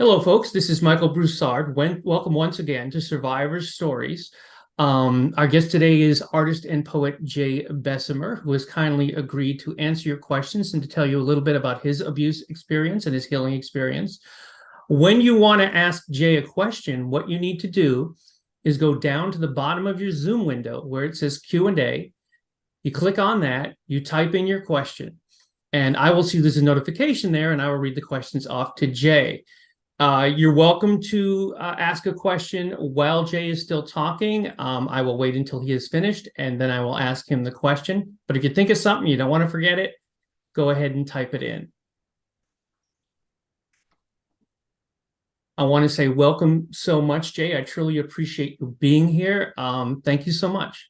Hello, folks. This is Michael Broussard. Welcome once again to Survivors Stories. Our guest today is artist and poet Jay Besemer, who has kindly agreed to answer your questions and to tell you a little bit about his abuse experience and his healing experience. When you want to ask Jay a question, what you need to do is go down to the bottom of your Zoom window where it says Q&A. You click on that, you type in your question, and I will see there's a notification there, and I will read the questions off to Jay. You're welcome to ask a question while Jay is still talking. I will wait until he is finished, and then I will ask him the question. But if you think of something, you don't want to forget it, go ahead and type it in. I want to say welcome so much, Jay. I truly appreciate you being here. Thank you so much.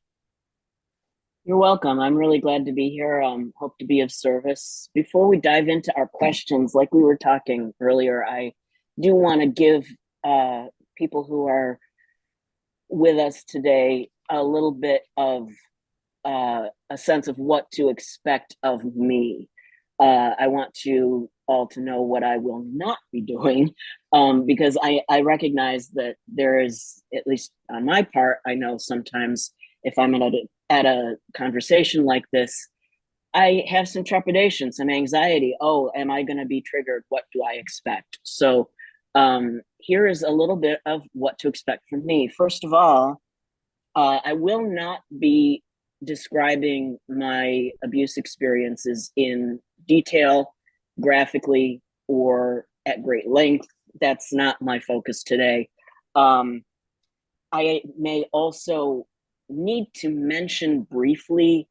You're welcome. I'm really glad to be here. Hope to be of service. Before we dive into our questions, like we were talking earlier, I do want to give people who are with us today a little bit of a sense of what to expect of me. I want you all to know what I will not be doing, because I recognize that there is, at least on my part, I know sometimes if I'm at a conversation like this, I have some trepidation, some anxiety. Oh, am I going to be triggered? What do I expect? So here is a little bit of what to expect from me. First of all, I will not be describing my abuse experiences in detail, graphically, or at great length. That's not my focus today. I may also need to mention briefly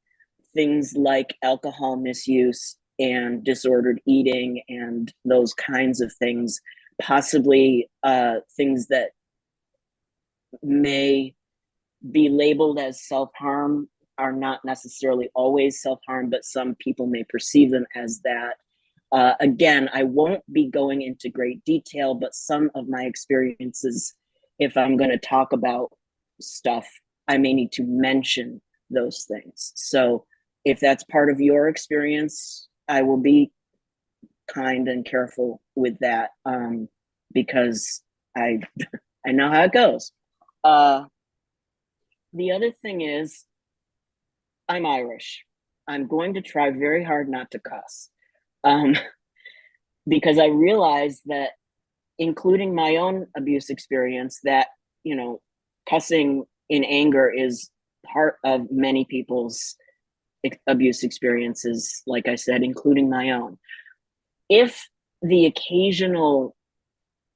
things like alcohol misuse and disordered eating and those kinds of things, possibly things that may be labeled as self-harm are not necessarily always self-harm, but some people may perceive them as that. Again, I won't be going into great detail, but some of my experiences, if I'm going to talk about stuff, I may need to mention those things. So if that's part of your experience, I will be kind and careful with that, because I I know how it goes. The other thing is, I'm Irish. I'm going to try very hard not to cuss, um, because I realize that, including my own abuse experience, that, you know, cussing in anger is part of many people's abuse experiences, like I said, including my own. If the occasional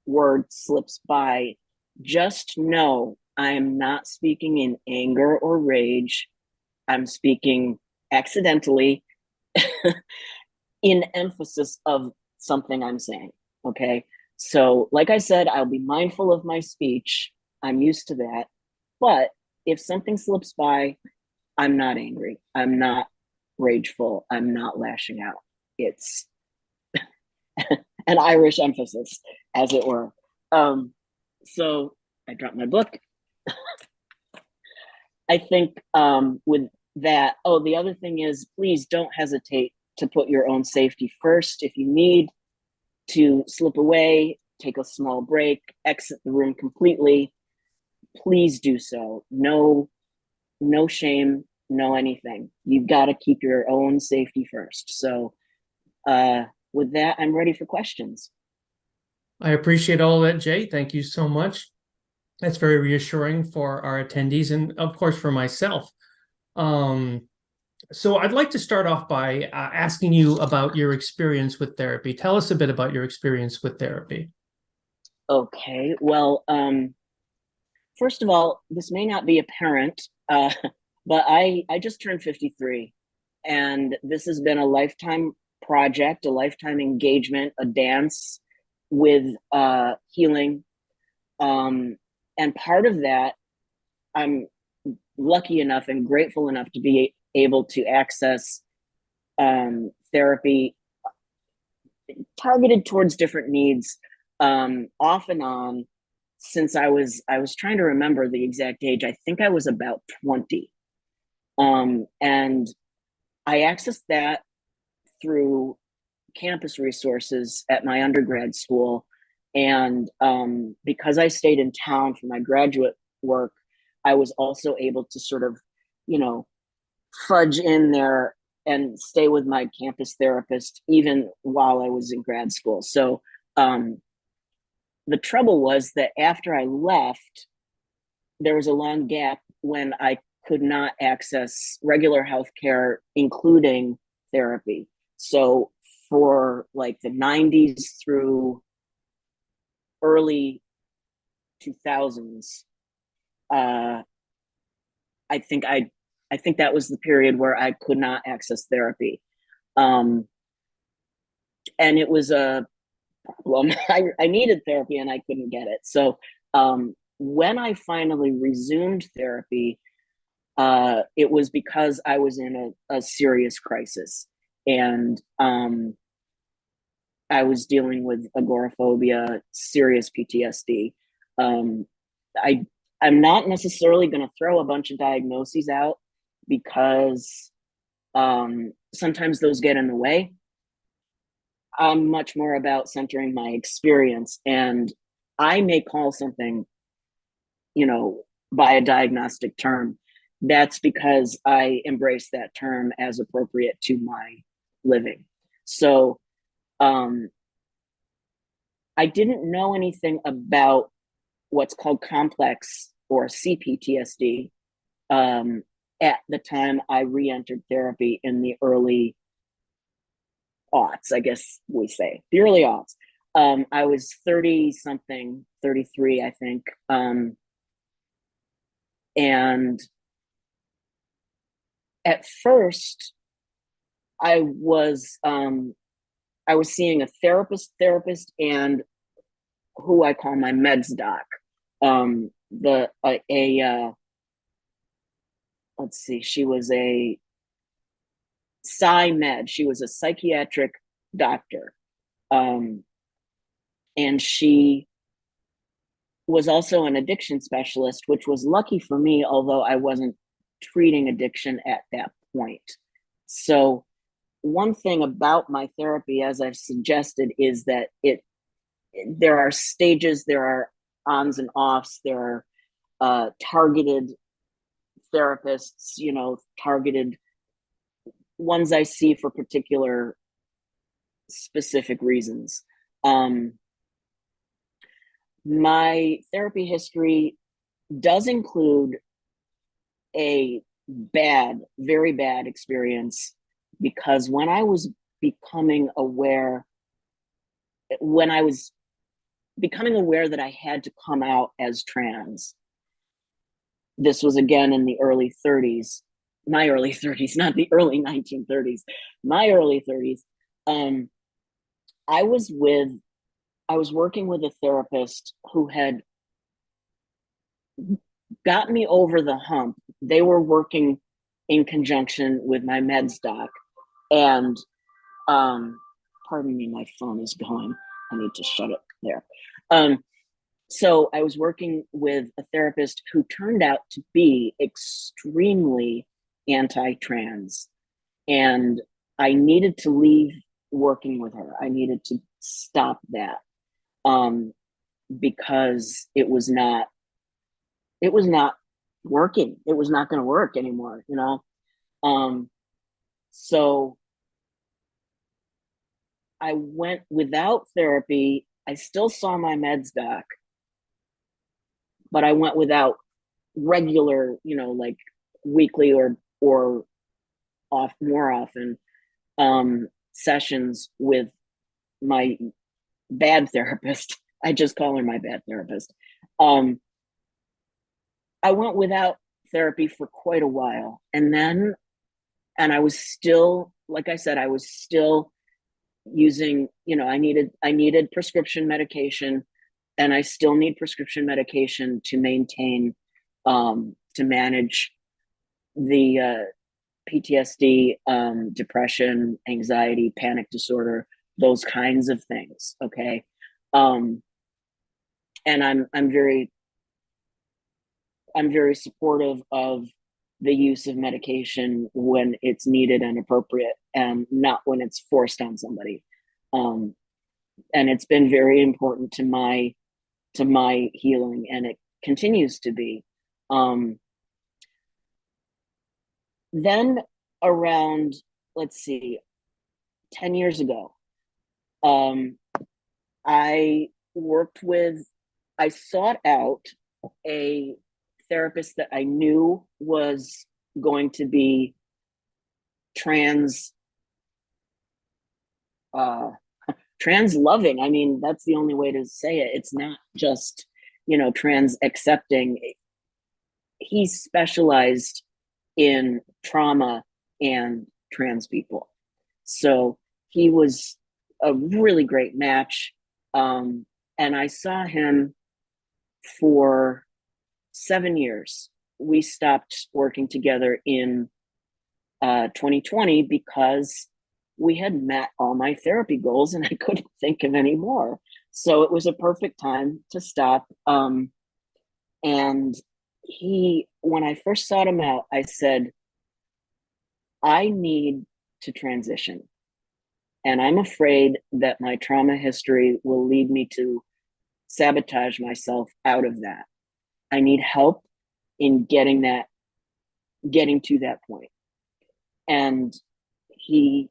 word slips by, just know I am not speaking in anger or rage. I'm speaking accidentally in emphasis of something I'm saying. Okay. So, like I said, I'll be mindful of my speech. I'm used to that. But if something slips by, I'm not angry. I'm not rageful. I'm not lashing out. It's an Irish emphasis, as it were. So I dropped my book. I think with that, oh, the other thing is, please don't hesitate to put your own safety first. If you need to slip away, take a small break, exit the room completely, please do so. No, no shame, no anything. You've got to keep your own safety first. So with that, I'm ready for questions. I appreciate all that, Jay. Thank you so much. That's very reassuring for our attendees and, of course, for myself. So I'd like to start off by asking you about your experience with therapy. Tell us a bit about your experience with therapy. Okay, well, first of all, this may not be apparent, but I just turned 53, and this has been a lifetime project, a lifetime engagement, a dance with healing. And part of that, I'm lucky enough and grateful enough to be able to access therapy targeted towards different needs, off and on, since I was trying to remember the exact age. I think I was about 20. And I accessed that through campus resources at my undergrad school. And because I stayed in town for my graduate work, I was also able to sort of, you know, fudge in there and stay with my campus therapist even while I was in grad school. So um, the trouble was that after I left, there was a long gap when I could not access regular health care, including therapy. So for like the 90s through early 2000s, uh, I think I think that was the period where I could not access therapy. Um, and it was a problem. I needed therapy and I couldn't get it. So when I finally resumed therapy, it was because I was in a serious crisis. And I was dealing with agoraphobia, serious PTSD. Um, I I'm not necessarily going to throw a bunch of diagnoses out because sometimes those get in the way. I'm much more about centering my experience, and I may call something, you know, by a diagnostic term. That's because I embrace that term as appropriate to my living. So um, I didn't know anything about what's called complex or CPTSD um, at the time I re-entered therapy in the early aughts, I guess we say, the early aughts. I was 30 something, 33, I think. And at first, I was I was seeing a therapist, and who I call my meds doc. The let's see, she was a PsyMed. She was a psychiatric doctor, um, and she was also an addiction specialist, which was lucky for me, although I wasn't treating addiction at that point. So one thing about my therapy, as I've suggested, is that there are stages, there are ons and offs, there are targeted therapists, you know, targeted ones I see for particular specific reasons. Um, my therapy history does include a very bad experience because becoming aware, when I was becoming aware that I had to come out as trans, this was again in the early 30s, my early 30s, not the early 1930s, my early 30s. Um, I was with, I was working with a therapist who had got me over the hump. They were working in conjunction with my meds doc. And pardon me, my phone is going. I need to shut it there. So I was working with a therapist who turned out to be extremely anti-trans. And I needed to leave working with her. I needed to stop that um, because it was not working. It was not going to work anymore, you know? Um, so I went without therapy. I still saw my meds doc, but I went without regular, you know, like weekly or off more often sessions with my bad therapist. I just call her my bad therapist. Um, I went without therapy for quite a while, and I was still, like I said, I was still using, you know, I needed prescription medication, and I still need prescription medication to maintain to manage the PTSD, depression, anxiety, panic disorder, those kinds of things. Okay. Um, and I'm very supportive of the use of medication when it's needed and appropriate, and not when it's forced on somebody. Um, and it's been very important to my healing, and it continues to be. Um, then around, let's see, 10 years ago, um, I worked with, I sought out a therapist that I knew was going to be trans, uh, trans loving. I mean, that's the only way to say it. It's not just, trans accepting. He specialized in trauma and trans people. So he was a really great match. And I saw him for 7 years. We stopped working together in 2020 because we had met all my therapy goals and I couldn't think of any more. So it was a perfect time to stop. And when I first sought him out, I said, I need to transition. And I'm afraid that my trauma history will lead me to sabotage myself out of that. I need help in getting to that point. And he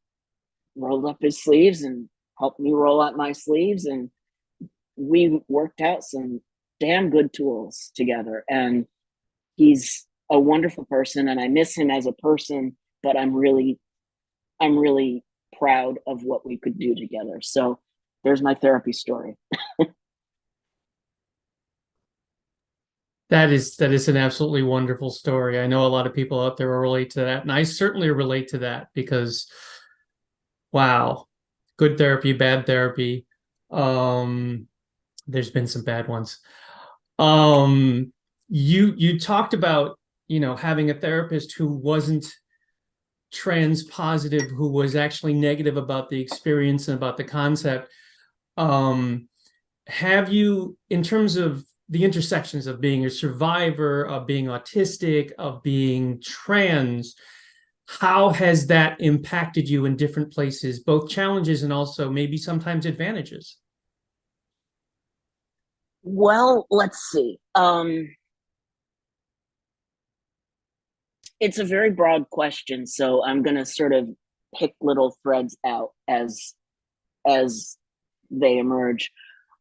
rolled up his sleeves and helped me roll up my sleeves. And we worked out some damn good tools together. And he's a wonderful person, and I miss him as a person, but I'm really proud of what we could do together. So there's my therapy story. That is an absolutely wonderful story. I know a lot of people out there will relate to that, and I certainly relate to that because wow, good therapy, bad therapy. Um, there's been some bad ones. Um, you talked about, having a therapist who wasn't trans positive, who was actually negative about the experience and about the concept. Um, have you, in terms of the intersections of being a survivor, of being autistic, of being trans, how has that impacted you in different places, both challenges and also maybe sometimes advantages? Well, let's see. It's a very broad question, so I'm going to sort of pick little threads out as they emerge.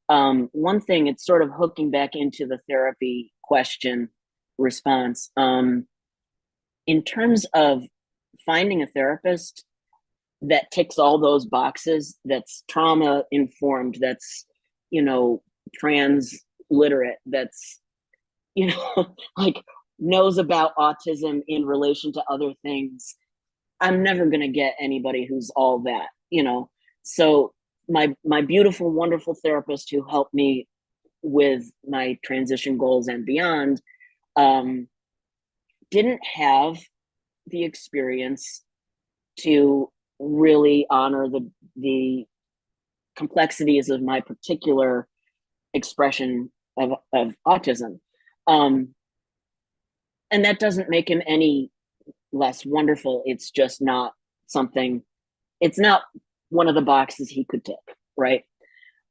One thing, it's sort of hooking back into the therapy question response. In terms of finding a therapist that ticks all those boxes, that's trauma informed, that's, trans literate, that's, like knows about autism in relation to other things, I'm never going to get anybody who's all that. So my beautiful, wonderful therapist who helped me with my transition goals and beyond, um, didn't have the experience to really honor the complexities of my particular expression of autism. Um, and that doesn't make him any less wonderful. It's just not something, it's not one of the boxes he could tick, right?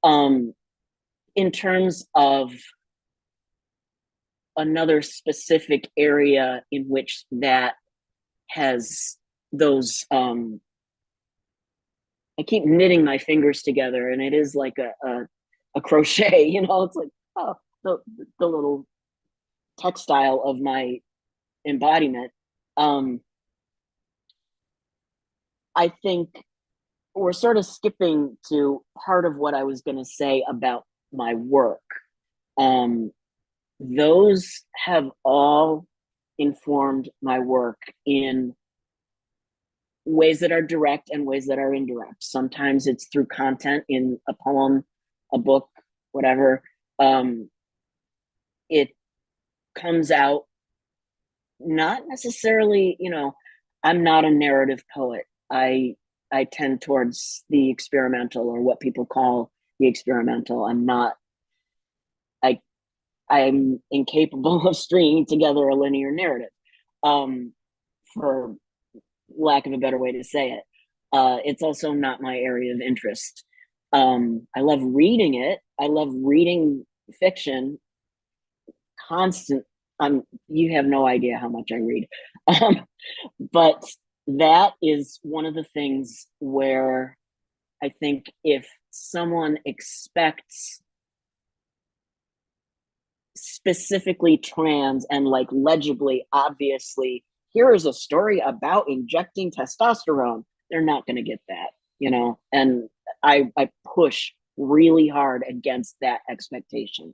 Um, in terms of another specific area in which that has those, I keep knitting my fingers together and it is like a crochet, it's like, oh, the little textile of my embodiment. Um, I think we're sort of skipping to part of what I was going to say about my work. Um, those have all informed my work in ways that are direct and ways that are indirect. Sometimes it's through content in a poem, a book, whatever. It comes out not necessarily, I'm not a narrative poet. I tend towards the experimental, or what people call the experimental. I I'm incapable of stringing together a linear narrative, um, for lack of a better way to say it. It's also not my area of interest. I love reading it. I love reading fiction. Constant. You have no idea how much I read. Um, but that is one of the things where I think if someone expects specifically trans and like legibly, obviously, here is a story about injecting testosterone, they're not going to get that, And I push really hard against that expectation.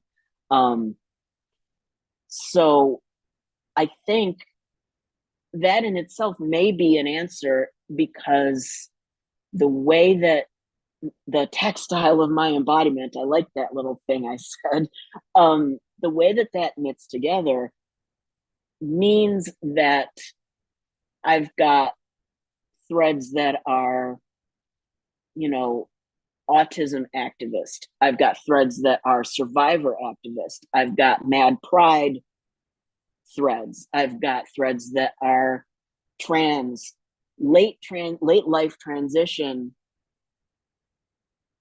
So I think that in itself may be an answer because the way that the textile of my embodiment, I like that little thing I said, the way that that knits together means that I've got threads that are, you know, autism activist. I've got threads that are survivor activist. I've got mad pride threads. I've got threads that are trans, late life transition,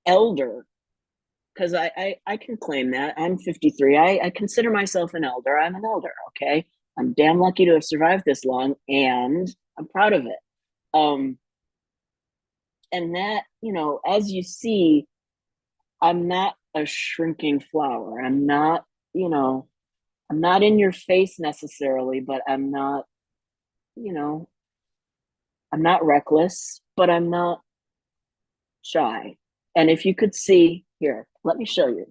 elder, because I can claim that. I'm 53. I consider myself an elder. I'm an elder, okay? I'm damn lucky to have survived this long, and I'm proud of it. And that, as you see, I'm not a shrinking flower. I'm not in your face necessarily, but you know, I'm not reckless, but I'm not shy. And if you could see here, let me show you.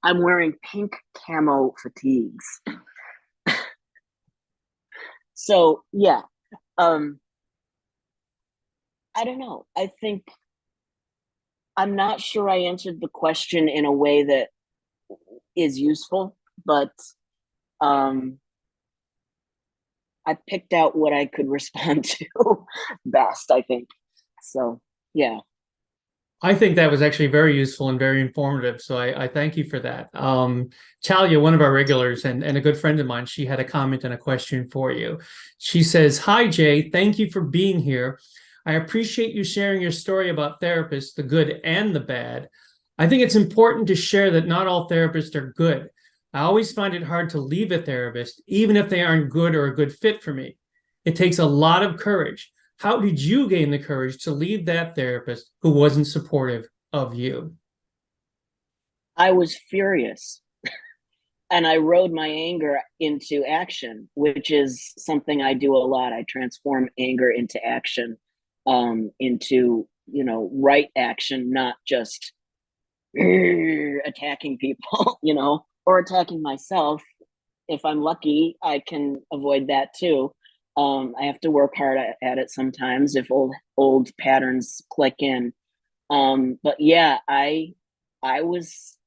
I'm wearing pink camo fatigues. So yeah, um, I don't know. I think I'm not sure I answered the question in a way that is useful, but um, I picked out what I could respond to best, I think. So yeah. I think that was actually very useful and very informative. So I thank you for that. Talia, one of our regulars and a good friend of mine, she had a comment and a question for you. She says, "Hi, Jay. Thank you for being here. I appreciate you sharing your story about therapists, the good and the bad. I think it's important to share that not all therapists are good. I always find it hard to leave a therapist, even if they aren't good or a good fit for me. It takes a lot of courage. How did you gain the courage to leave that therapist who wasn't supportive of you?" I was furious and I rode my anger into action, which is something I do a lot. I transform anger into action, into, right action, not just attacking people, or attacking myself. If I'm lucky, I can avoid that too. I have to work hard at it sometimes if old patterns click in. But yeah, I was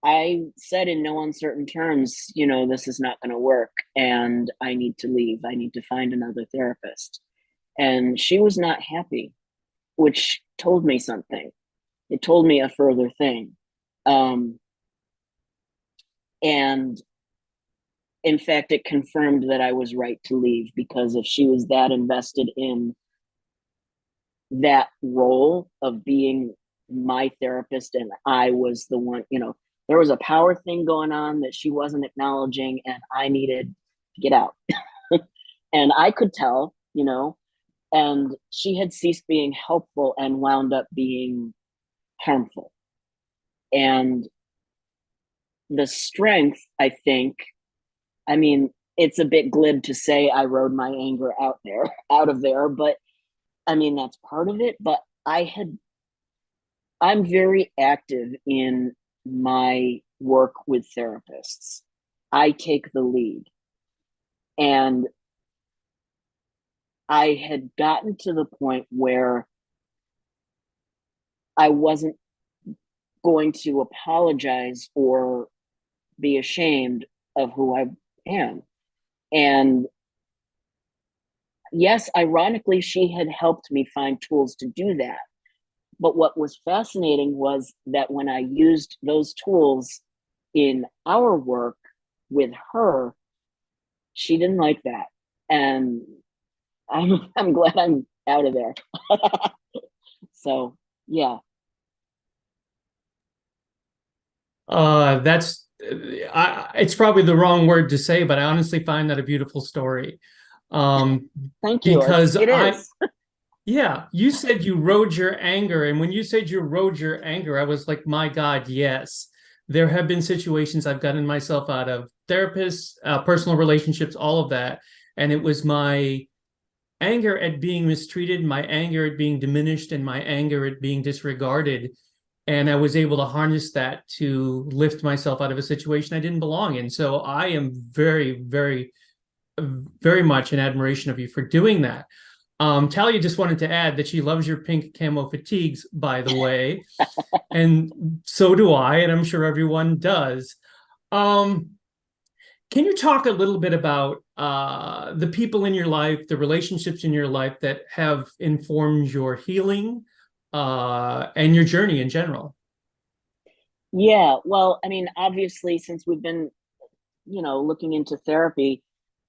I said in no uncertain terms, this is not going to work and I need to leave. I need to find another therapist. And she was not happy, which told me something. It told me a further thing. Um, and in fact, it confirmed that I was right to leave because if she was that invested in that role of being my therapist and I was the one, there was a power thing going on that she wasn't acknowledging and I needed to get out. And I could tell, and she had ceased being helpful and wound up being harmful. And the strength, I think, I mean, it's a bit glib to say I rode my anger out of there, but I mean, that's part of it. But I'm very active in my work with therapists. I take the lead. And I had gotten to the point where I wasn't going to apologize or be ashamed of who I am. And yes, ironically, she had helped me find tools to do that. But what was fascinating was that when I used those tools in our work, with her, she didn't like that. And I'm glad I'm out of there. So yeah. That's it's probably the wrong word to say, but I honestly find that a beautiful story. Um, Thank you. because It I, is. yeah, you said you rode your anger, and when you said you rode your anger, I was like, my God, yes. There have been situations I've gotten myself out of, therapists, personal relationships, all of that, and it was my anger at being mistreated, my anger at being diminished, and my anger at being disregarded. And I was able to harness that to lift myself out of a situation I didn't belong in. So I am very, very, very much in admiration of you for doing that. Talia just wanted to add that she loves your pink camo fatigues, by the way, and so do I, and I'm sure everyone does. Um, can you talk a little bit about the people in your life, the relationships in your life that have informed your healing and your journey in general? Yeah. Well, I mean, obviously, since we've been, looking into therapy,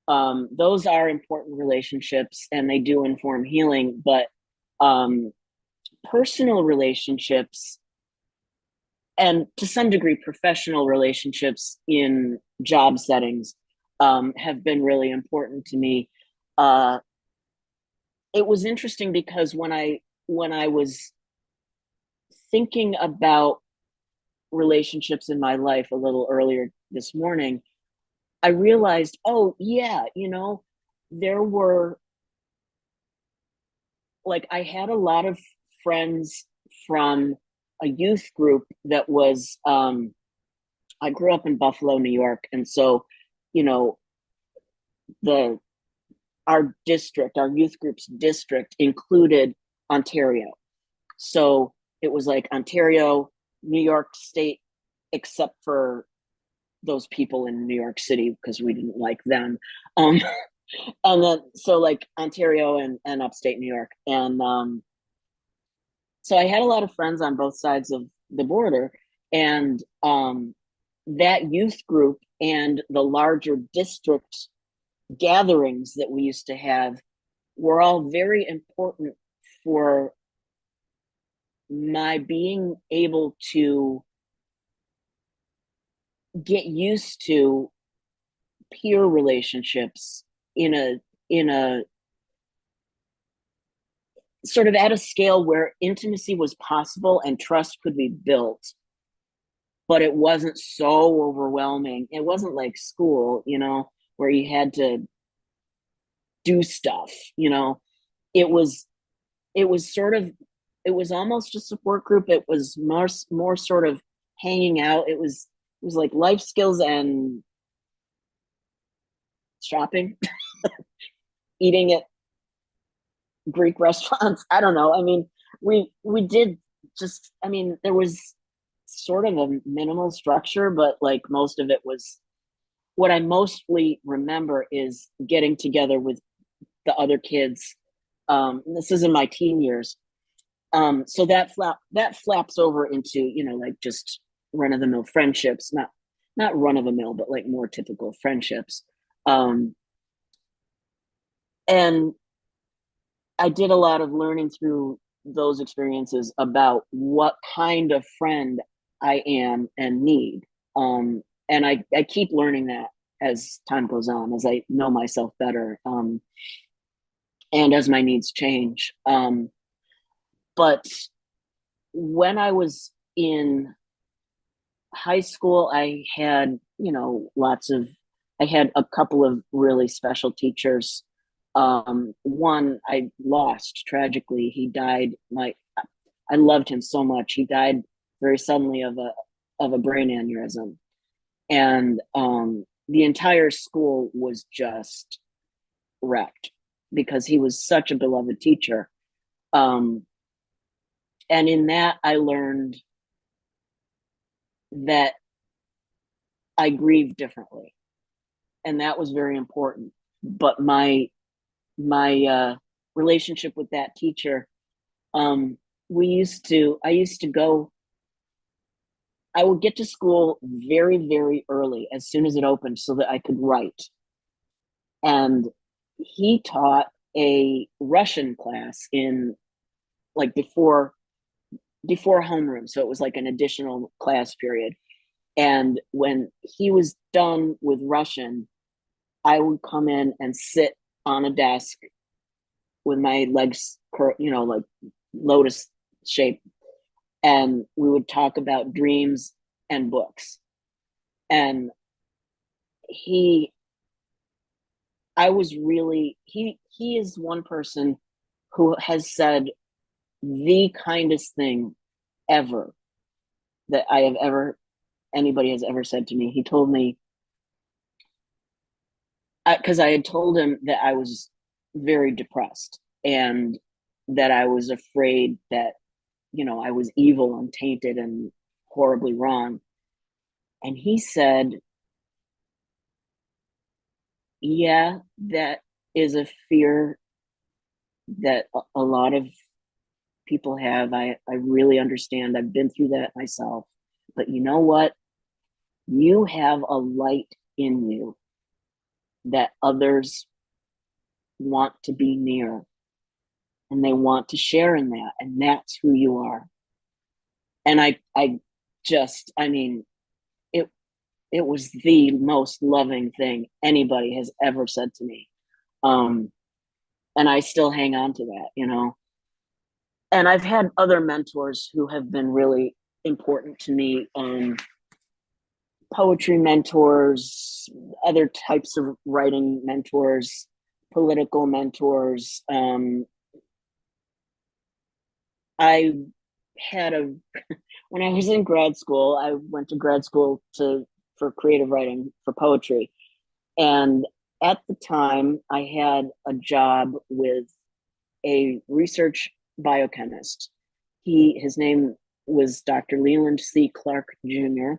those are important relationships and they do inform healing. But um, personal relationships and to some degree professional relationships in job settings have been really important to me. Uh, it was interesting because when I was thinking about relationships in my life a little earlier this morning, I realized, oh yeah, there were, like, I had a lot of friends from a youth group that was I grew up in Buffalo, New York, and so, you know, the our youth group's district included Ontario. So it was like Ontario, New York State, except for those people in New York City because we didn't like them. Um, and then so like Ontario and upstate New York. And so I had a lot of friends on both sides of the border. And that youth group and the larger district gatherings that we used to have were all very important for my being able to get used to peer relationships in a sort of at a scale where intimacy was possible and trust could be built, but it wasn't so overwhelming. It wasn't like school, where you had to do stuff. It was it was sort of it was almost a support group. It was more sort of hanging out. It was like life skills and shopping, eating at Greek restaurants. I don't know. I mean, we did just. I mean, there was sort of a minimal structure, but like most of it was. What I mostly remember is getting together with the other kids. This is in my teen years. So that flaps over into like just run of the mill friendships, not run of the mill, but like more typical friendships. Um, and I did a lot of learning through those experiences about what kind of friend I am and need. And I keep learning that as time goes on, as I know myself better, and as my needs change. But when I was in high school, I had a couple of really special teachers. One I lost tragically. He died. I loved him so much. He died very suddenly of a brain aneurysm, and the entire school was just wrecked because he was such a beloved teacher. Um, and in that, I learned that I grieve differently, and that was very important. But my relationship with that teacher, I used to go I would get to school very, very early as soon as it opened so that I could write. And he taught a Russian class in like before homeroom. So it was like an additional class period. And when he was done with Russian, I would come in and sit on a desk with my legs, like lotus shape, and we would talk about dreams and books. And he, I was really he is one person who has said the kindest thing ever that I have ever anybody has ever said to me. He told me, because I had told him that I was very depressed and that I was afraid that, I was evil and tainted and horribly wrong. And he said, yeah, that is a fear that a lot of people have. I really understand. I've been through that myself. But you know what? You have a light in you that others want to be near and they want to share in that. And that's who you are. And I mean, it, it was the most loving thing anybody has ever said to me. Um, and I still hang on to that. And I've had other mentors who have been really important to me. Poetry mentors, other types of writing mentors, political mentors. I had a when I was in grad school, I went to grad school for creative writing for poetry, and at the time, I had a job with a research biochemist. His name was Dr. Leland C. Clark Jr.,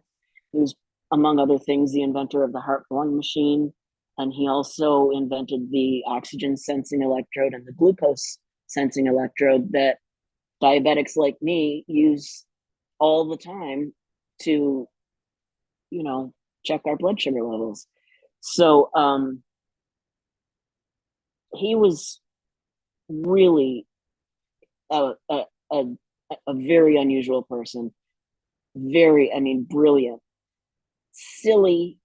who's, among other things, the inventor of the heart lung machine. And he also invented the oxygen sensing electrode and the glucose sensing electrode that diabetics like me use all the time to, check our blood sugar levels. So he was really a, a, a, a very unusual person. Very, I mean, brilliant, silly,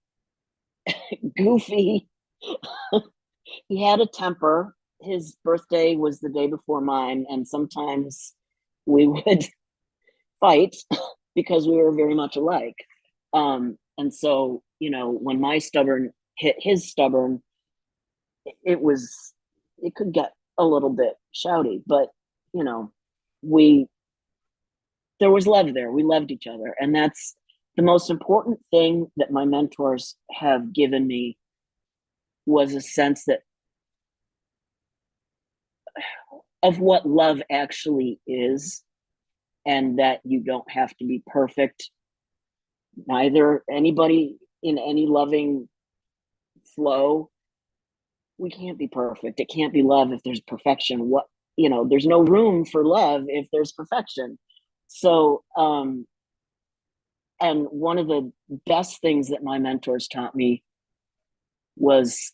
goofy. He had a temper. His birthday was the day before mine, and sometimes we would fight because we were very much alike. And so, when my stubborn hit his stubborn, it was, it could get a little bit shouty, but, you know, we, there was love there. We loved each other. And that's the most important thing that my mentors have given me, was a sense that of what love actually is, and that you don't have to be perfect. Neither anybody in any loving flow, we can't be perfect. It can't be love if there's perfection. There's no room for love if there's perfection. So and one of the best things that my mentors taught me was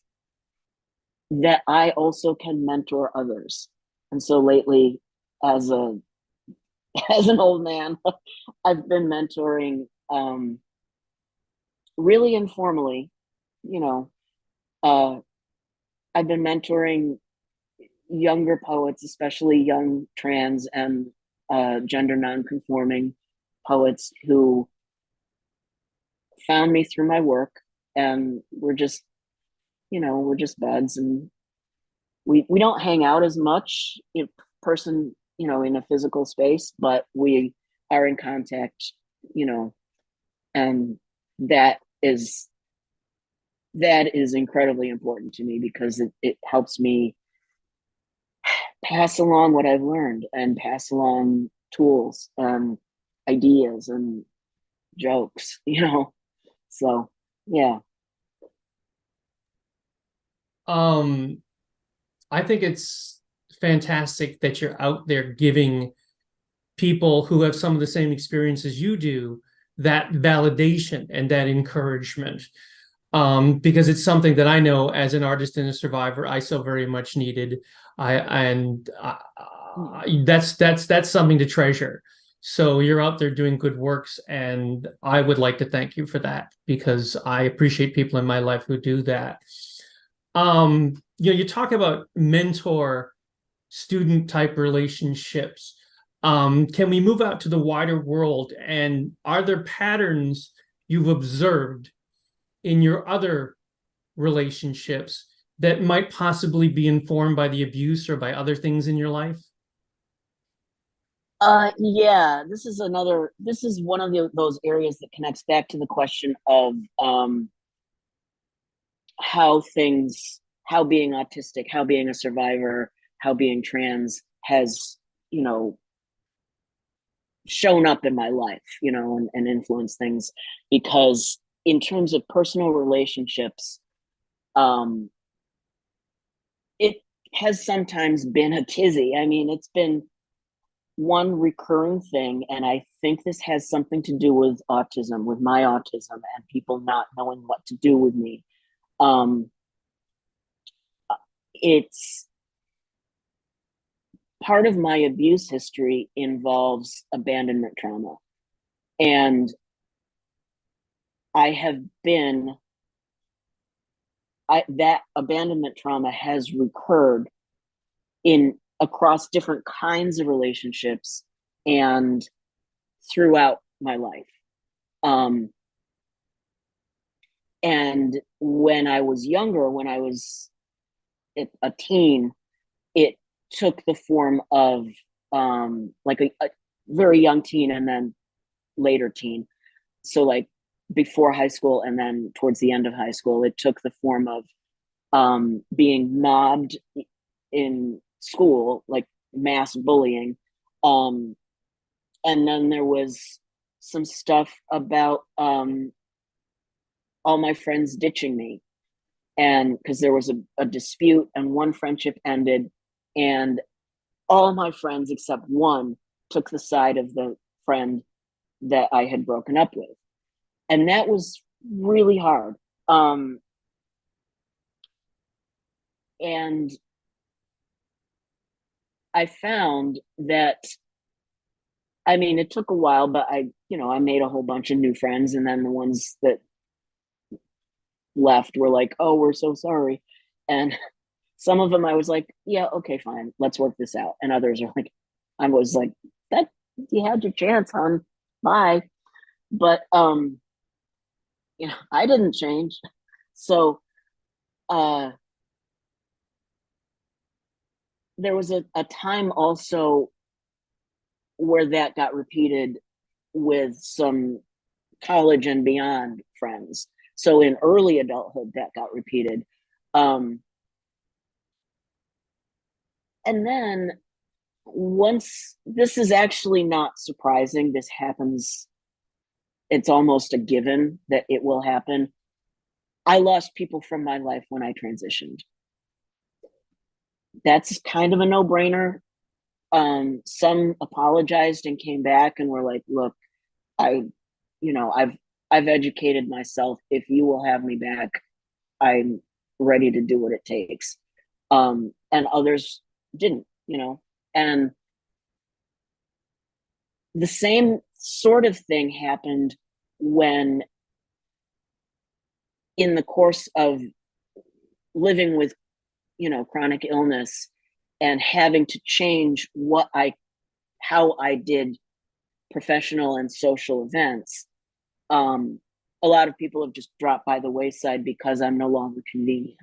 that I also can mentor others. And so lately, as a as an old man, I've been mentoring, really informally. You know, uh, I've been mentoring younger poets, especially young trans and gender nonconforming poets who found me through my work, and we're just buds, and we don't hang out as much in person, in a physical space, but we are in contact, you know, and that is that is incredibly important to me, because it helps me pass along what I've learned and pass along tools and ideas and jokes. So yeah. Um, I think it's fantastic that you're out there giving people who have some of the same experiences you do that validation and that encouragement, because it's something that I know as an artist and a survivor I so very much needed. I and that's something to treasure. So you're out there doing good works, and I would like to thank you for that because I appreciate people in my life who do that. You talk about mentor student type relationships. Can we move out to the wider world? And are there patterns you've observed in your other relationships that might possibly be informed by the abuse or by other things in your life? Yeah, this is one of those areas that connects back to the question of how things, how being autistic, how being a survivor, how being trans has, you know, shown up in my life, and influenced things. Because in terms of personal relationships, um, it has sometimes been a tizzy. I mean, it's been one recurring thing, and I think this has something to do with autism, with my autism, and people not knowing what to do with me. Um, it's part of my abuse history involves abandonment trauma, and I have been that abandonment trauma has recurred in across different kinds of relationships and throughout my life. Um, and when I was younger, when I was a teen, it took the form of like a very young teen and then later teen. So like before high school and then towards the end of high school, it took the form of being mobbed in school, like mass bullying. Um, and then there was some stuff about all my friends ditching me. And because there was a dispute and one friendship ended, and all my friends except one took the side of the friend that I had broken up with. And that was really hard. And I found that, I mean, it took a while, but I made a whole bunch of new friends. And then the ones that left were like, oh, we're so sorry. And some of them I was like, yeah, okay, fine, let's work this out. And others are like, I was like, that you had your chance, hon. Bye. But I didn't change. So uh there was a time also where that got repeated with some college and beyond friends. So in early adulthood, that got repeated. Um, and then once, this is actually not surprising, this happens, it's almost a given that it will happen. I lost people from my life when I transitioned. That's kind of a no brainer. Some apologized and came back and were like, look, I, I've educated myself. If you will have me back, I'm ready to do what it takes. And others didn't, and the same sort of thing happened when, in the course of living with, chronic illness and having to change how I did professional and social events. Um, a lot of people have just dropped by the wayside because I'm no longer convenient.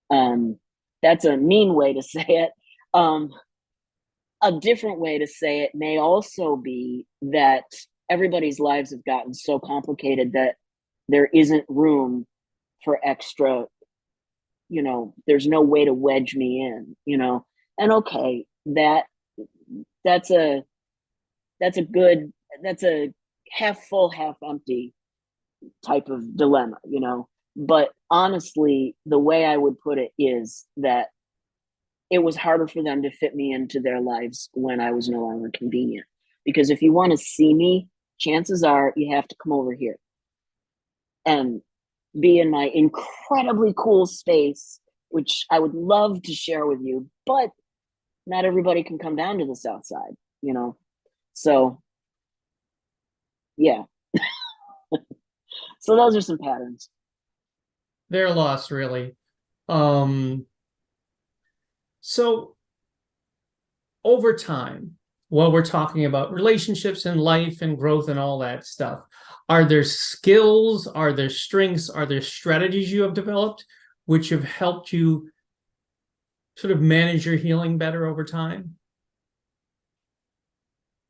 Um, that's a mean way to say it. A different way to say it may also be that everybody's lives have gotten so complicated that there isn't room for extra, there's no way to wedge me in, and okay, that's a that's a good, that's a half full, half empty type of dilemma, but honestly, the way I would put it is that it was harder for them to fit me into their lives when I was no longer convenient. Because if you want to see me, chances are you have to come over here and be in my incredibly cool space, which I would love to share with you, but not everybody can come down to the South Side, you know? So, yeah. So those are some patterns. They're lost, really. Um, so over time, while we're talking about relationships and life and growth and all that stuff, are there skills, are there strengths, are there strategies you have developed which have helped you sort of manage your healing better over time?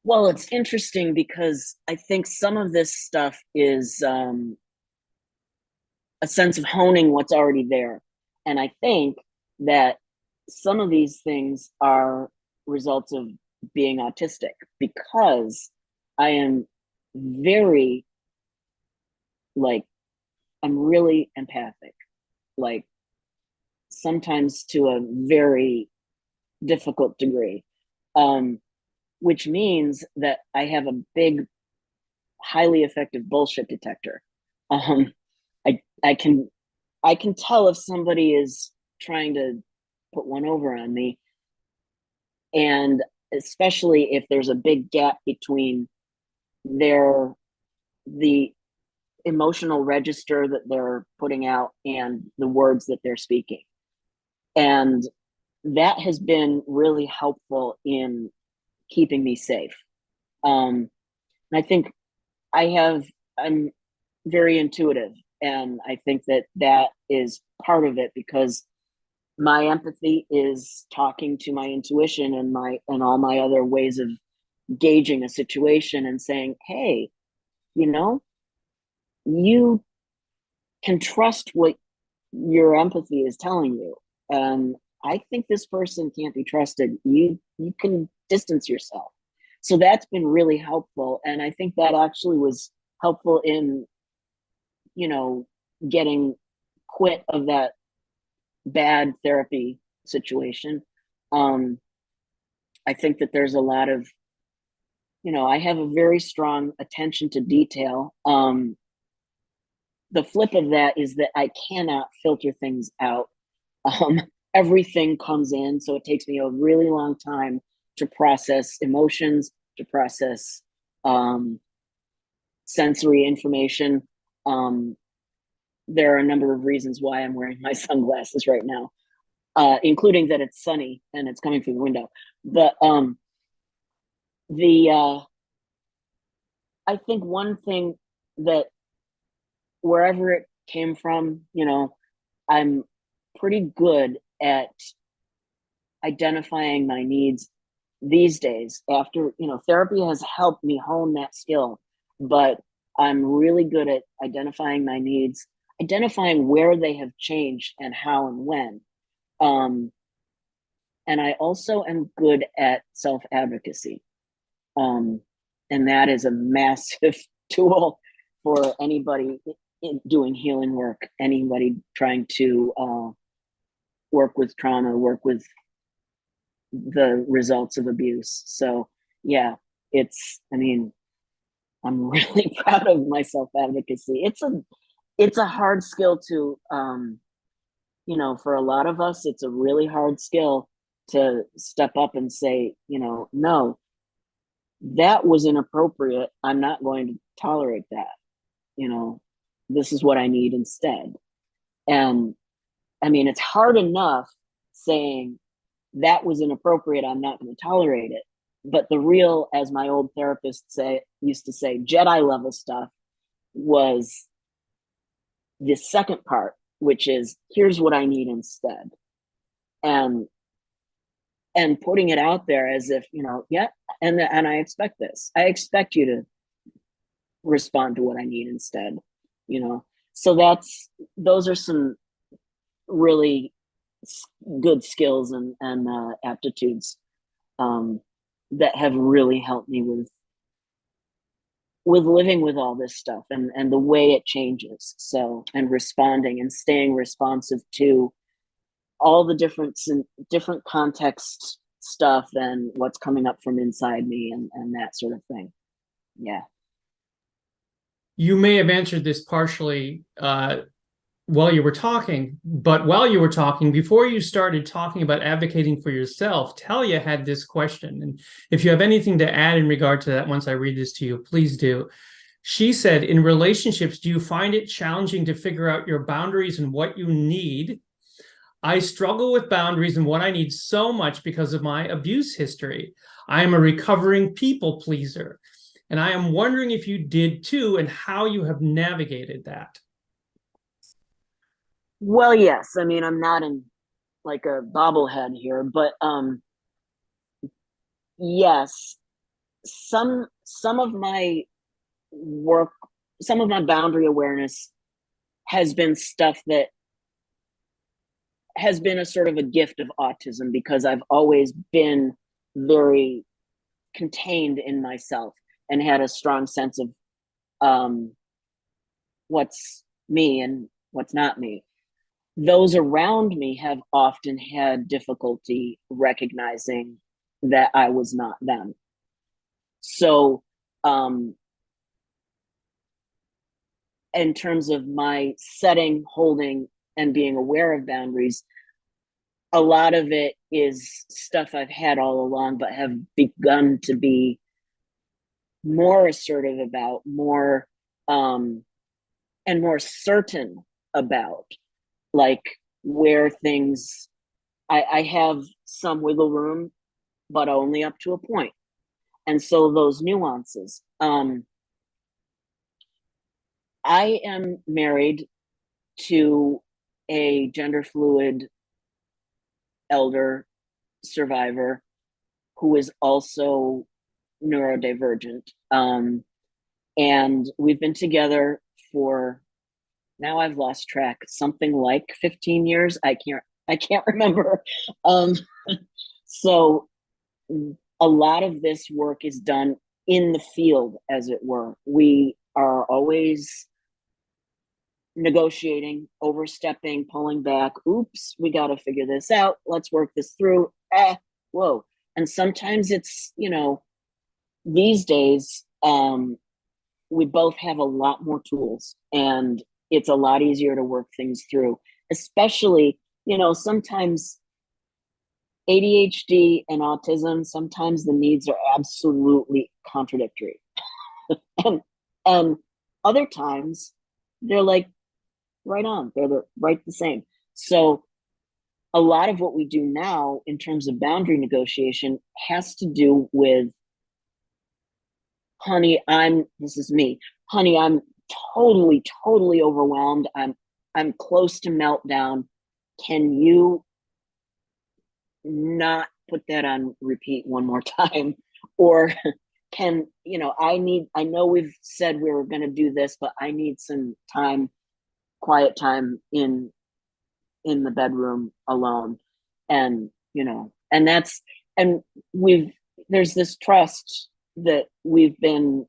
Well, it's interesting because I think some of this stuff is a sense of honing what's already there. And I think that some of these things are results of being autistic because I am very, like, I'm really empathic, like, sometimes to a very difficult degree, um, which means that I have a big, highly effective bullshit detector. Um, I I can tell if somebody is trying to put one over on me, and especially if there's a big gap between their the emotional register that they're putting out and the words that they're speaking. And that has been really helpful in keeping me safe. And I think I'm very intuitive. And I think that that is part of it because my empathy is talking to my intuition and all my other ways of gauging a situation and saying, hey, you know, you can trust what your empathy is telling you. And I think this person can't be trusted. You can distance yourself. So that's been really helpful. And I think that actually was helpful in, you know, getting quit of that bad therapy situation. Um, I think that there's a lot of, I have a very strong attention to detail. The flip of that is that I cannot filter things out. Um, Everything comes in, so it takes me a really long time to process emotions, to process um, sensory information. Um, there are a number of reasons why I'm wearing my sunglasses right now, including that it's sunny and it's coming through the window. But the I think one thing that wherever it came from, I'm pretty good at identifying my needs these days. After, therapy has helped me hone that skill, but I'm really good at identifying my needs, identifying where they have changed and how and when. Um, and I also am good at self advocacy. Um, and that is a massive tool for anybody doing healing work, anybody trying to work with trauma, work with the results of abuse. So, yeah, I mean, I'm really proud of my self advocacy. It's a hard skill to, for a lot of us, it's a really hard skill to step up and say, no, that was inappropriate. I'm not going to tolerate that. You know, this is what I need instead. And I mean, it's hard enough saying that was inappropriate. I'm not going to tolerate it. But the real, as my old therapist used to say, Jedi level stuff was the second part, which is here's what I need instead. And putting it out there as if, yeah, and I expect this. I expect you to respond to what I need instead, you know. So those are some really good skills and aptitudes um, that have really helped me with living with all this stuff and the way it changes. So and responding and staying responsive to all the different context stuff and what's coming up from inside me and that sort of thing. Yeah. You may have answered this partially while you were talking, but while you were talking, before you started talking about advocating for yourself, Talia had this question. And if you have anything to add in regard to that, once I read this to you, please do. She said, in relationships, do you find it challenging to figure out your boundaries and what you need? I struggle with boundaries and what I need so much because of my abuse history. I am a recovering people pleaser. And I am wondering if you did too and how you have navigated that. Well, yes. I mean, I'm not in like a bobblehead here, but yes, some of my work, some of my boundary awareness has been stuff that has been a sort of a gift of autism, because I've always been very contained in myself and had a strong sense of um, what's me and what's not me. Those around me have often had difficulty recognizing that I was not them. So, in terms of my setting, holding, and being aware of boundaries, a lot of it is stuff I've had all along, but have begun to be more assertive about, more and more certain about, like where things I have some wiggle room, but only up to a point. And so those nuances. I am married to a gender fluid elder survivor who is also neurodivergent. And we've been together for, now I've lost track, something like 15 years. I can't remember. Um, so a lot of this work is done in the field, as it were. We are always negotiating, overstepping, pulling back. Oops, we got to figure this out. Let's work this through. Whoa. And sometimes it's, these days, we both have a lot more tools, and it's a lot easier to work things through, especially, sometimes ADHD and autism, sometimes the needs are absolutely contradictory. and other times they're like right on, right the same. So a lot of what we do now in terms of boundary negotiation has to do with, honey, this is me, honey, I'm totally overwhelmed. I'm close to meltdown. Can you not put that on repeat one more time? Or I know we've said we were going to do this, but I need some time, quiet time in the bedroom alone. And and there's this trust that we've been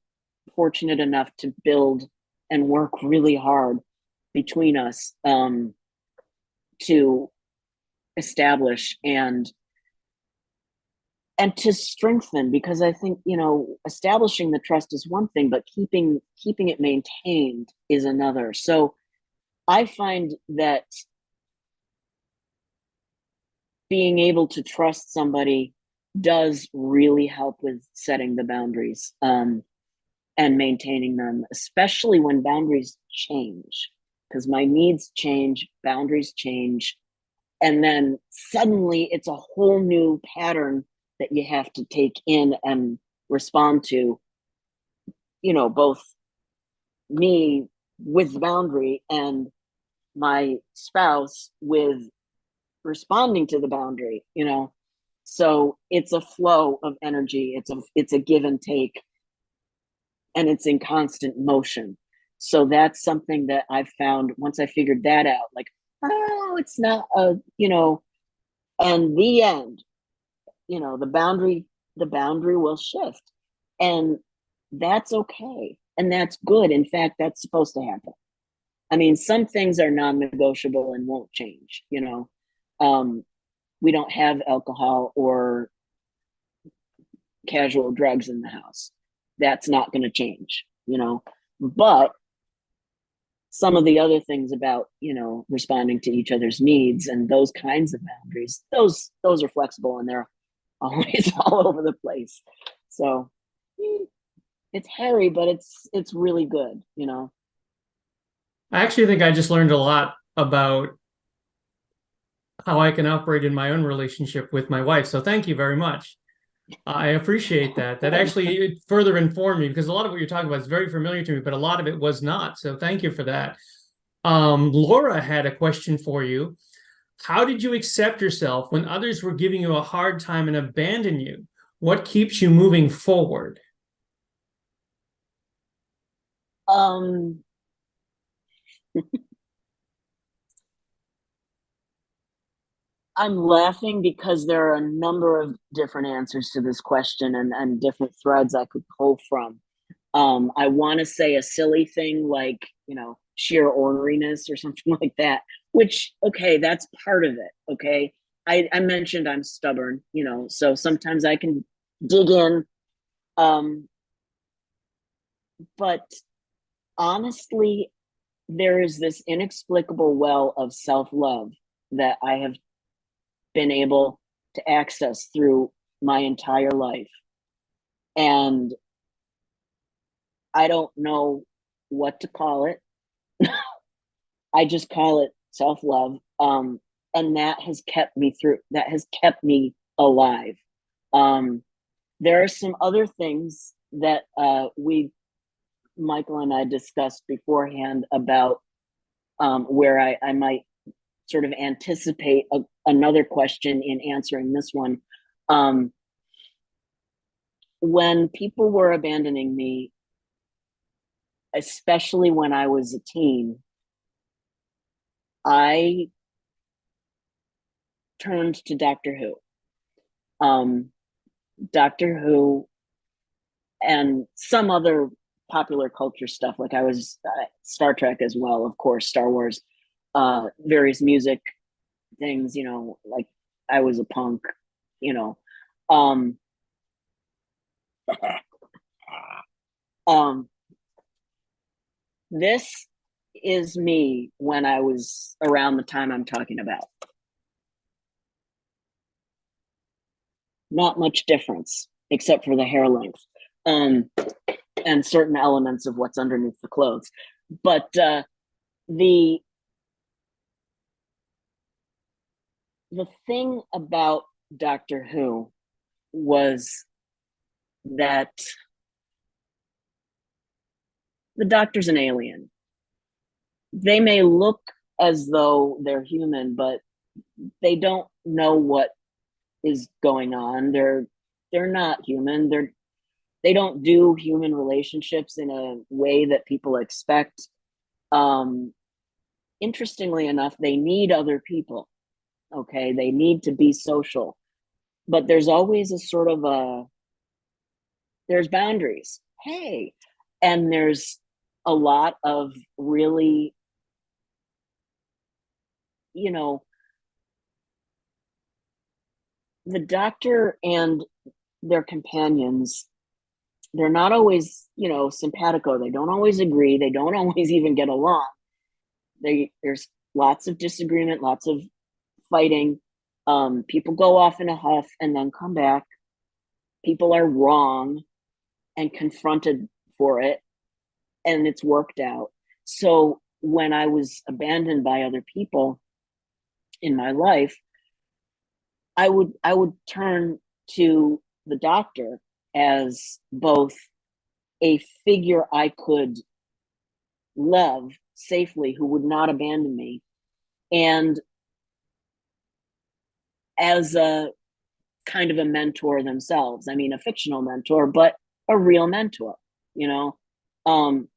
fortunate enough to build and work really hard between us, to establish and to strengthen, because I think, establishing the trust is one thing, but keeping it maintained is another. So I find that being able to trust somebody does really help with setting the boundaries, and maintaining them, especially when boundaries change, because my needs change, boundaries change, and then suddenly it's a whole new pattern that you have to take in and respond to, both me with the boundary and my spouse with responding to the boundary. So it's a flow of energy, it's a give and take, and it's in constant motion. So that's something that I've found, once I figured that out, like, oh, it's not and the end, the boundary will shift, and that's okay, and that's good. In fact, that's supposed to happen. I mean, some things are non-negotiable and won't change. We don't have alcohol or casual drugs in the house. That's not going to change. But some of the other things about, responding to each other's needs and those kinds of boundaries, those are flexible and they're always all over the place. So it's hairy, but it's really good. I actually think I just learned a lot about how I can operate in my own relationship with my wife. So thank you very much. I appreciate that. That actually further informed me because a lot of what you're talking about is very familiar to me, but a lot of it was not. So thank you for that. Laura had a question for you. How did you accept yourself when others were giving you a hard time and abandon you? What keeps you moving forward? Um, I'm laughing because there are a number of different answers to this question and different threads I could pull from. I want to say a silly thing like, sheer orneriness or something like that, which, okay, that's part of it. Okay. I mentioned I'm stubborn, so sometimes I can dig in. Um, but honestly, there is this inexplicable well of self love that I have been able to access through my entire life. And I don't know what to call it. I just call it self love. And that has kept me alive. Um, there are some other things that Michael and I discussed beforehand about where I might sort of anticipate another question in answering this one. When people were abandoning me, especially when I was a teen, I turned to Doctor Who. Doctor Who and some other popular culture stuff. Like I was Star Trek as well, of course, Star Wars, various music things, like I was a punk, you know. Um, um, this is me when I was around the time I'm talking about. Not much difference, except for the hair length, and certain elements of what's underneath the clothes. But the the thing about Doctor Who was that the Doctor's an alien. They may look as though they're human, but they don't know what is going on. They're not human. They don't do human relationships in a way that people expect. Um, Interestingly enough, they need other people. Okay, they need to be social, but there's always a sort of there's boundaries. Hey, and there's a lot of really, you know, the Doctor and their companions, they're not always, simpatico. They don't always agree. They don't always even get along. There's lots of disagreement, lots of fighting. People go off in a huff and then come back. People are wrong and confronted for it, and it's worked out. So when I was abandoned by other people in my life, I would turn to the Doctor as both a figure I could love safely, who would not abandon me, and as a kind of a mentor themselves. I mean, a fictional mentor, but a real mentor, you know, um,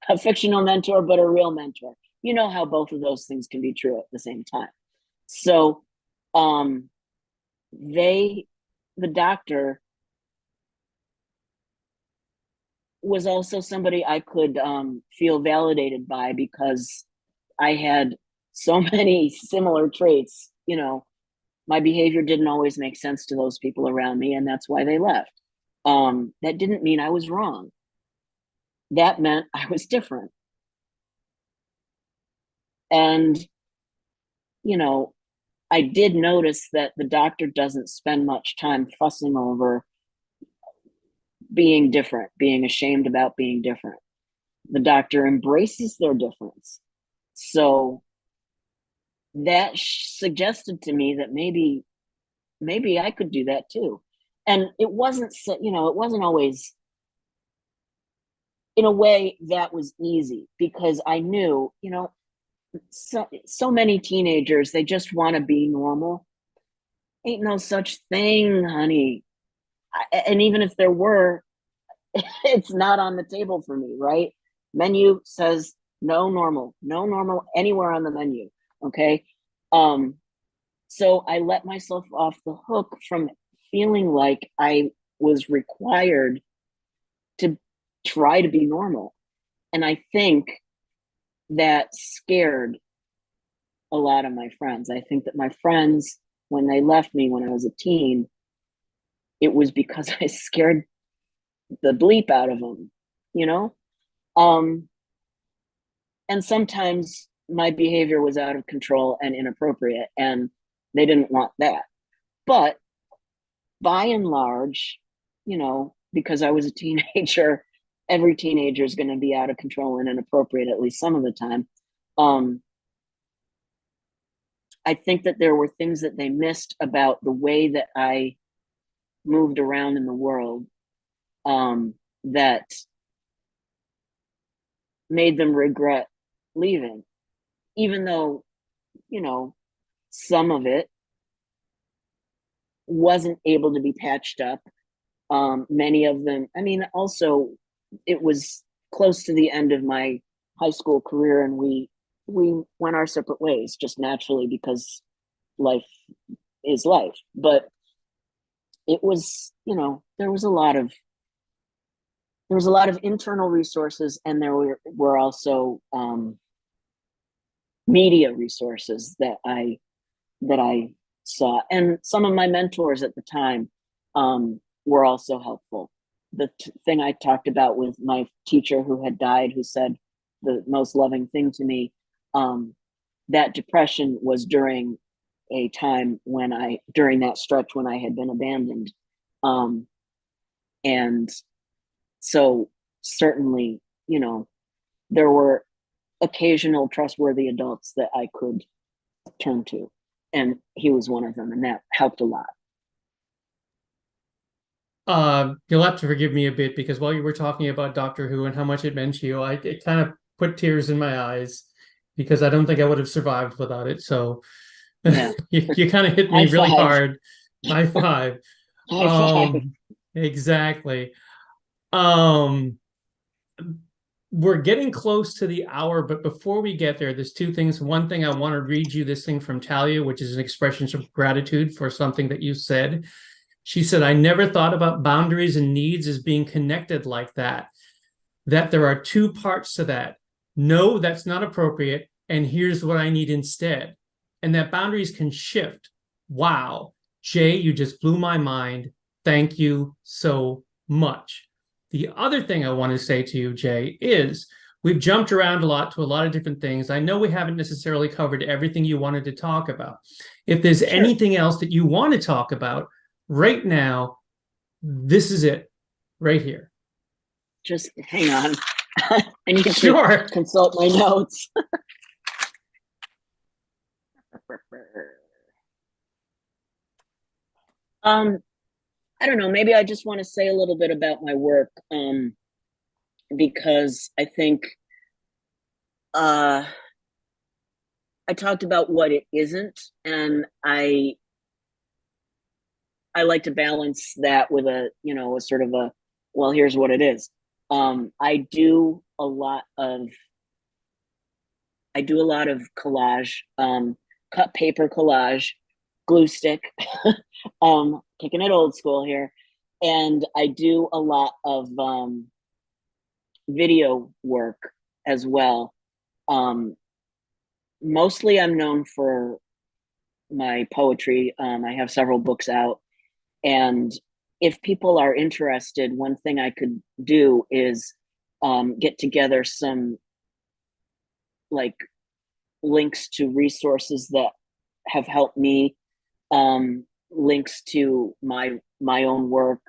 a fictional mentor, but a real mentor. You know how both of those things can be true at the same time. So, um, the Doctor was also somebody I could feel validated by because I had so many similar traits. My behavior didn't always make sense to those people around me, and that's why they left. That didn't mean I was wrong. That meant I was different. And, you know, I did notice that the doctor doesn't spend much time fussing over being different, being ashamed about being different. The doctor embraces their difference. So that suggested to me that maybe I could do that too. And it wasn't, it wasn't always, in a way, that was easy, because I knew, so many teenagers, they just want to be normal. Ain't no such thing, honey. And even if there were, it's not on the table for me, right? Menu says no normal anywhere on the menu. Okay. Um, so I let myself off the hook from feeling like I was required to try to be normal. And I think that scared a lot of my friends. I think that my friends, when they left me when I was a teen, it was because I scared the bleep out of them, you know? Um, and sometimes my behavior was out of control and inappropriate, and they didn't want that. But by and large, because I was a teenager, every teenager is going to be out of control and inappropriate at least some of the time. Um, I think that there were things that they missed about the way that I moved around in the world, that made them regret leaving, even though, you know, some of it wasn't able to be patched up. Many of them, I mean, also, it was close to the end of my high school career, and we went our separate ways just naturally, because life is life. But it was, there was a lot of internal resources, and there were also media resources that I saw, and some of my mentors at the time were also helpful. The thing I talked about with my teacher who had died, who said the most loving thing to me, that depression was during a time during that stretch when I had been abandoned. And so certainly, there were occasional trustworthy adults that I could turn to, and he was one of them, and that helped a lot. You'll have to forgive me a bit because while you were talking about Doctor Who and how much it meant to you, it kind of put tears in my eyes because I don't think I would have survived without it. So Yeah. you kind of hit me High really five. hard. High five. High five. Um, exactly. Um, we're getting close to the hour, but before we get there, there's two things. One thing, I want to read you this thing from Talia, which is an expression of gratitude for something that you said. She said, I never thought about boundaries and needs as being connected like that, that there are two parts to that. No, that's not appropriate. And here's what I need instead. And that boundaries can shift. Wow. Jay, you just blew my mind. Thank you so much. The other thing I want to say to you, Jay, is we've jumped around a lot to a lot of different things. I know we haven't necessarily covered everything you wanted to talk about. If there's Sure. anything else that you want to talk about right now, this is it right here. Just hang on. I need Sure. to consult my notes. I don't know, maybe I just want to say a little bit about my work, because I think I talked about what it isn't, and I like to balance that with a sort of a, well, here's what it is. I do a lot of collage, cut paper collage, glue stick, kicking it old school here. And I do a lot of video work as well. Mostly I'm known for my poetry. I have several books out. And if people are interested, one thing I could do is get together some, like, links to resources that have helped me, links to my own work,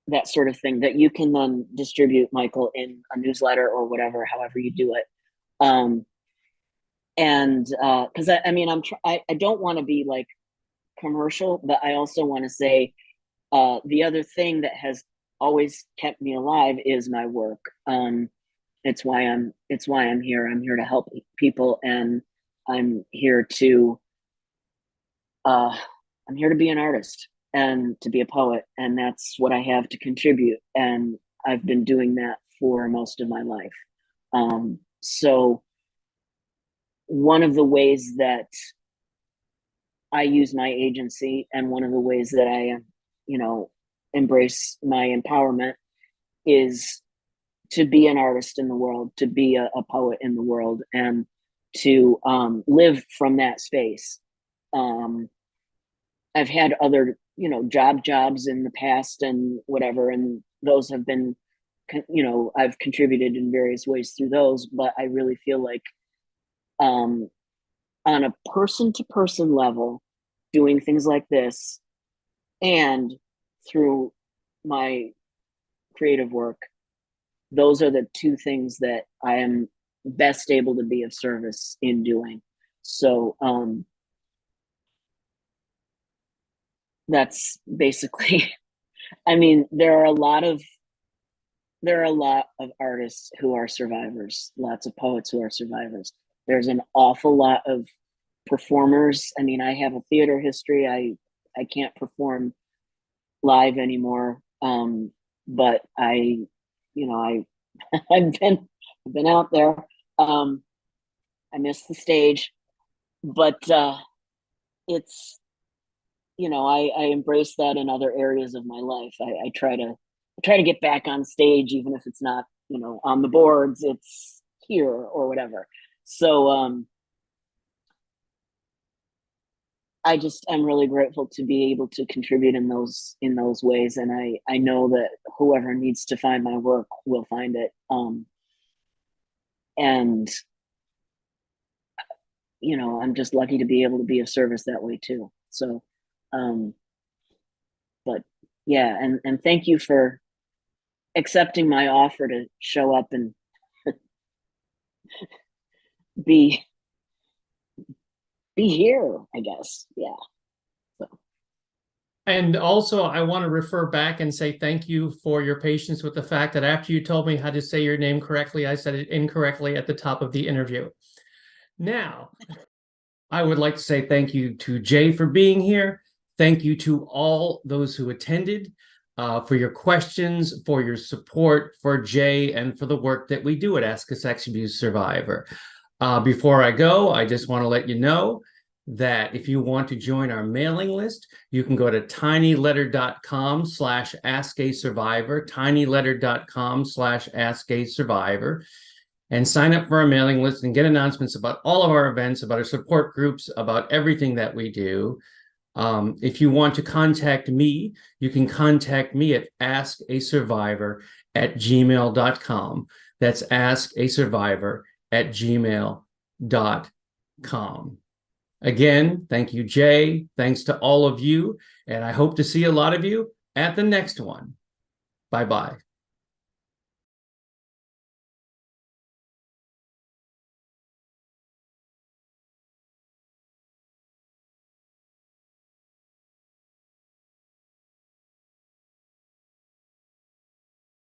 that sort of thing that you can then distribute, Michael, in a newsletter or whatever, however you do it. And because I mean, I don't want to be like commercial, but I also want to say the other thing that has always kept me alive is my work. It's why I'm here. I'm here to help people, and I'm here to I'm here to be an artist and to be a poet, and that's what I have to contribute. And I've been doing that for most of my life. So one of the ways that I use my agency, and one of the ways that I, embrace my empowerment, is to be an artist in the world, to be a poet in the world, and to live from that space. I've had other, jobs in the past and whatever, and those have been, I've contributed in various ways through those, but I really feel like on a person to person level, doing things like this and through my creative work, those are the two things that I am best able to be of service in doing. So that's basically I mean, there are a lot of artists who are survivors, lots of poets who are survivors. There's an awful lot of performers. I mean, I have a theater history. I can't perform live anymore. But I I've been out there. I miss the stage, but it's I embrace that in other areas of my life. I try to get back on stage, even if it's not on the boards, it's here or whatever. So I'm really grateful to be able to contribute in those ways, and I know that whoever needs to find my work will find it. And I'm just lucky to be able to be of service that way too. So but yeah, and thank you for accepting my offer to show up and be here, I guess. Yeah. So. And also, I want to refer back and say thank you for your patience with the fact that after you told me how to say your name correctly, I said it incorrectly at the top of the interview. Now, I would like to say thank you to Jay for being here. Thank you to all those who attended, for your questions, for your support for Jay, and for the work that we do at Ask a Sex Abuse Survivor. Before I go, I just want to let you know that if you want to join our mailing list, you can go to tinyletter.com/askasurvivor, tinyletter.com/askasurvivor, and sign up for our mailing list and get announcements about all of our events, about our support groups, about everything that we do. If you want to contact me, you can contact me at askasurvivor@gmail.com. That's askasurvivor@gmail.com. Again, thank you, Jay. Thanks to all of you. And I hope to see a lot of you at the next one. Bye-bye.